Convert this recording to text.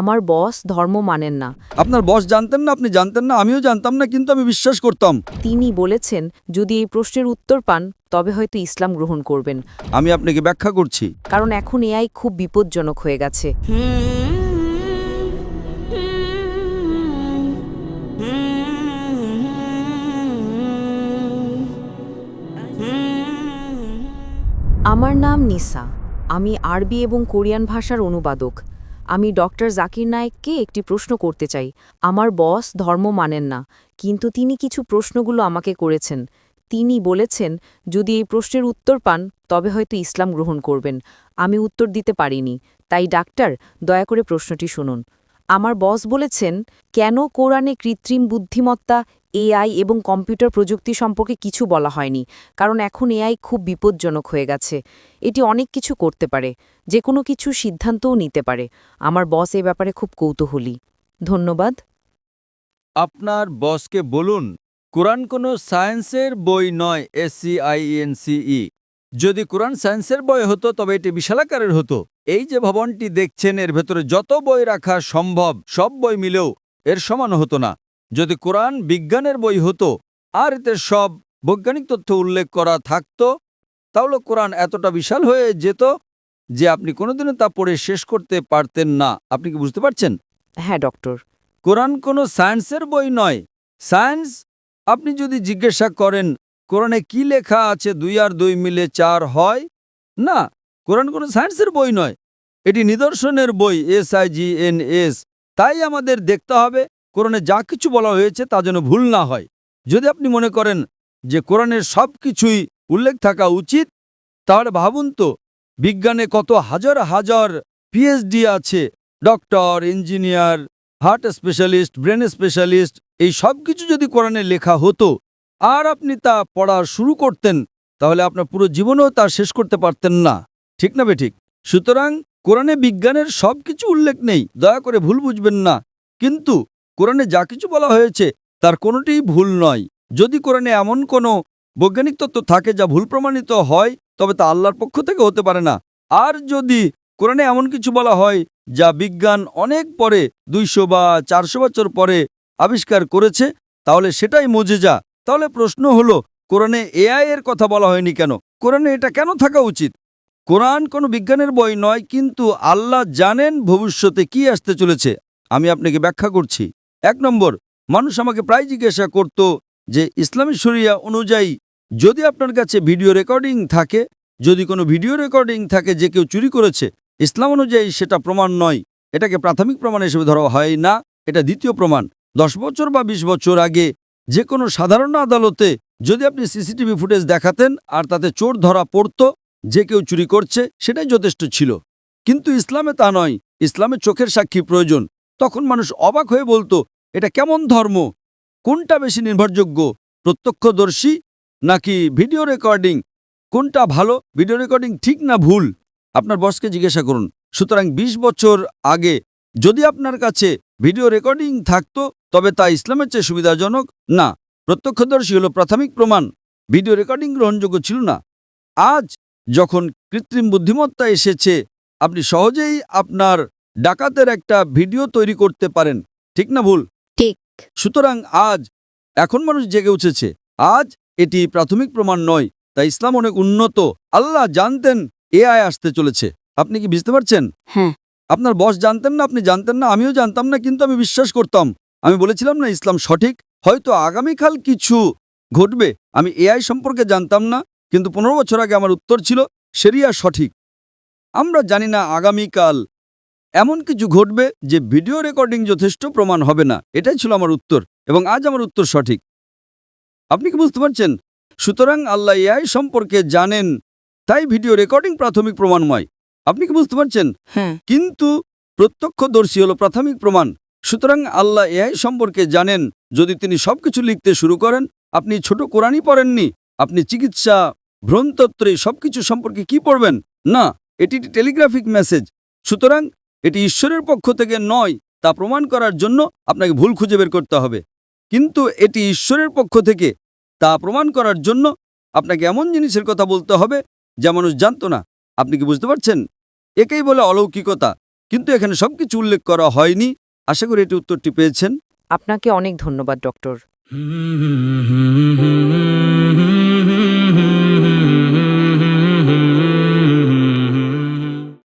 আমার বস ধর্ম মানেন না। আপনার বস জানতেন না, আপনি জানতেন না, আমিও জানতাম না, কিন্তু আমি বিশ্বাস করতাম। তিনি বলেছেন যদি এই প্রশ্নের উত্তর পান তবে হয়তো ইসলাম গ্রহণ করবেন, আমি আপনাকে ব্যাখ্যা করছি। কারণ এখন এআই খুব বিপজ্জনক হয়ে গেছে। আমার নাম নিসা। আমি আরবি এবং কোরিয়ান ভাষার অনুবাদক। আমি ডক্টর জাকির নায়েককে একটি প্রশ্ন করতে চাই। আমার বস ধর্ম মানেন না, কিন্তু তিনি কিছু প্রশ্নগুলো আমাকে করেছেন। তিনি বলেছেন যদি এই প্রশ্নের উত্তর পান তবে হয়তো ইসলাম গ্রহণ করবেন। আমি উত্তর দিতে পারিনি, তাই ডাক্তার দয়া করে প্রশ্নটি শুনুন। আমার বস বলেছেন কেন কোরআনে কৃত্রিম বুদ্ধিমত্তা, এআই এবং কম্পিউটার প্রযুক্তি সম্পর্কে কিছু বলা হয়নি, কারণ এখন এআই খুব বিপজ্জনক হয়ে গেছে। এটি অনেক কিছু করতে পারে, যে কোনো কিছু সিদ্ধান্তও নিতে পারে। আমার বস এ ব্যাপারে খুব কৌতূহলী। ধন্যবাদ। আপনার বসকে বলুন কোরআন কোনো সায়েন্সের বই নয়, SCIENCE। যদি কোরআন সায়েন্সের বই হতো তবে এটি বিশালাকারের হতো। এই যে ভবনটি দেখছেন এর ভেতরে যত বই রাখা সম্ভব সব বই মিলেও এর সমান হতো না। যদি কোরআন বিজ্ঞানের বই হতো আর এতে সব বৈজ্ঞানিক তথ্য উল্লেখ করা থাকতো, তাহলে কোরআন এতটা বিশাল হয়ে যেত যে আপনি কোনোদিনও তা পড়ে শেষ করতে পারতেন না। আপনি কি বুঝতে পারছেন? হ্যাঁ ডক্টর। কোরআন কোনো সায়েন্সের বই নয়। সায়েন্স, আপনি যদি জিজ্ঞাসা করেন কোরআনে কি লেখা আছে 2 আর 2 মিলে 4 হয়, না, কোরআন কোনো সায়েন্সের বই নয়, এটি নিদর্শনের বই, SIGNS। তাই আমাদের দেখতে হবে কোরআনে যা কিছু বলা হয়েছে তা যেন ভুল না হয়। যদি আপনি মনে করেন যে কোরআনের সব কিছুই উল্লেখ থাকা উচিত, তাহলে ভাবুন তো বিজ্ঞানে কত হাজার হাজার PhD আছে, doctor, engineer, heart specialist, brain specialist, এই সব কিছু যদি কোরআনে লেখা হতো আর আপনি তা পড়া শুরু করতেন, তাহলে আপনার পুরো জীবনেও তা শেষ করতে পারতেন না। ঠিক না বেঠিক? সুতরাং কোরআনে বিজ্ঞানের সব কিছু উল্লেখ নেই, দয়া করে ভুল বুঝবেন না। কিন্তু কোরআনে যা কিছু বলা হয়েছে তার কোনোটিই ভুল নয়। যদি কোরআনে এমন কোনো বৈজ্ঞানিক তত্ত্ব থাকে যা ভুল প্রমাণিত হয়, তবে তা আল্লাহর পক্ষ থেকে হতে পারে না। আর যদি কোরআনে এমন কিছু বলা হয় যা বিজ্ঞান অনেক পরে, 200 বা 400 বছর পরে আবিষ্কার করেছে, তাহলে সেটাই মুজিজা। তাহলে প্রশ্ন হলো কোরআনে AI এর কথা বলা হয়নি কেন? কোরআনে এটা কেন থাকা উচিত? কোরআন কোনো বিজ্ঞানের বই নয়, কিন্তু আল্লাহ জানেন ভবিষ্যতে কি আসতে চলেছে। আমি আপনাকে ব্যাখ্যা করছি। 1 নম্বর, মানুষ আমাকে প্রায় জিজ্ঞাসা করত যে ইসলামী শরিয়া অনুযায়ী যদি আপনার কাছে ভিডিও রেকর্ডিং থাকে, যদি কোনো ভিডিও রেকর্ডিং থাকে যে কেউ চুরি করেছে, ইসলাম অনুযায়ী সেটা প্রমাণ নয়, এটাকে প্রাথমিক প্রমাণ হিসেবে ধরা হয় না, এটা দ্বিতীয় প্রমাণ। 10 বছর বা 20 বছর আগে যে কোনো সাধারণ আদালতে যদি আপনি CCTV ফুটেজ দেখাতেন আর তাতে চোর ধরা পড়তো যে কেউ চুরি করছে, সেটাই যথেষ্ট ছিল। কিন্তু ইসলামে তা নয়, ইসলামে চোখের সাক্ষী প্রয়োজন। তখন মানুষ অবাক হয়ে বলতো এটা কেমন ধর্ম? কোনটা বেশি নির্ভরযোগ্য, প্রত্যক্ষদর্শী নাকি ভিডিও রেকর্ডিং? কোনটা ভালো, ভিডিও রেকর্ডিং ঠিক না ভুল? আপনার বসকে জিজ্ঞাসা করুন। সুতরাং 20 বছর আগে যদি আপনার কাছে ভিডিও রেকর্ডিং থাকতো তবে তা ইসলামের চেয়ে সুবিধাজনক না। প্রত্যক্ষদর্শী হলো প্রাথমিক প্রমাণ, ভিডিও রেকর্ডিং গ্রহণযোগ্য ছিল না। আজ যখন কৃত্রিম বুদ্ধিমত্তা এসেছে, আপনি সহজেই আপনার ডাকাতের একটা ভিডিও তৈরি করতে পারেন। ঠিক না ভুল? ঠিক। সুতরাং এখন মানুষ জেগে উঠেছে। আজ এটি প্রাথমিক প্রমাণ নয়, তাই ইসলাম অনেক উন্নত। আল্লাহ জানতেন AI আসতে চলেছে। আপনি কি বুঝতে পারছেন? হ্যাঁ। আপনার বস জানতেন না, আপনি জানতেন না, আমিও জানতাম না, কিন্তু আমি বিশ্বাস করতাম। আমি বলেছিলাম না ইসলাম সঠিক, হয়তো আগামীকাল কিছু ঘটবে। আমি AI সম্পর্কে জানতাম না, কিন্তু 15 বছর আগে আমার উত্তর ছিল শরিয়া সঠিক। আমরা জানি না আগামীকাল এমন কিছু ঘটবে যে ভিডিও রেকর্ডিং যথেষ্ট প্রমাণ হবে না। এটাই ছিল আমার উত্তর, এবং আজ আমার উত্তর সঠিক। আপনি কি বুঝতে পারছেন? সুতরাং আল্লাহ AI সম্পর্কে জানেন, তাই ভিডিও রেকর্ডিং প্রাথমিক প্রমাণময়। আপনি কি বুঝতে পারছেন? হ্যাঁ। কিন্তু প্রত্যক্ষদর্শী হলো প্রাথমিক প্রমাণ। সুতরাং আল্লাহ AI সম্পর্কে জানেন। যদি তিনি সবকিছু লিখতে শুরু করেন, আপনি ছোট কোরআনই পড়েননি, আপনি চিকিৎসা, ভ্রূণতত্ত্বে সবকিছু সম্পর্কে কি পড়বেন? না, এটি টেলিগ্রাফিক মেসেজ। সুতরাং এটি ঈশ্বরের পক্ষ থেকে নয়, তা প্রমাণ করার জন্য আপনাকে ভুল খুঁজে বের করতে হবে। কিন্তু এটি ঈশ্বরের পক্ষ থেকে, তা প্রমাণ করার জন্য আপনাকে এমন জিনিসের কথা বলতে হবে যা মানুষ জানত না। আপনি কি বুঝতে পারছেন? একেই বলে অলৌকিকতা। কিন্তু এখানে সবকিছু উল্লেখ করা হয়নি। আশা করি এটি উত্তরটি পেয়েছেন। আপনাকে অনেক ধন্যবাদ ডক্টর।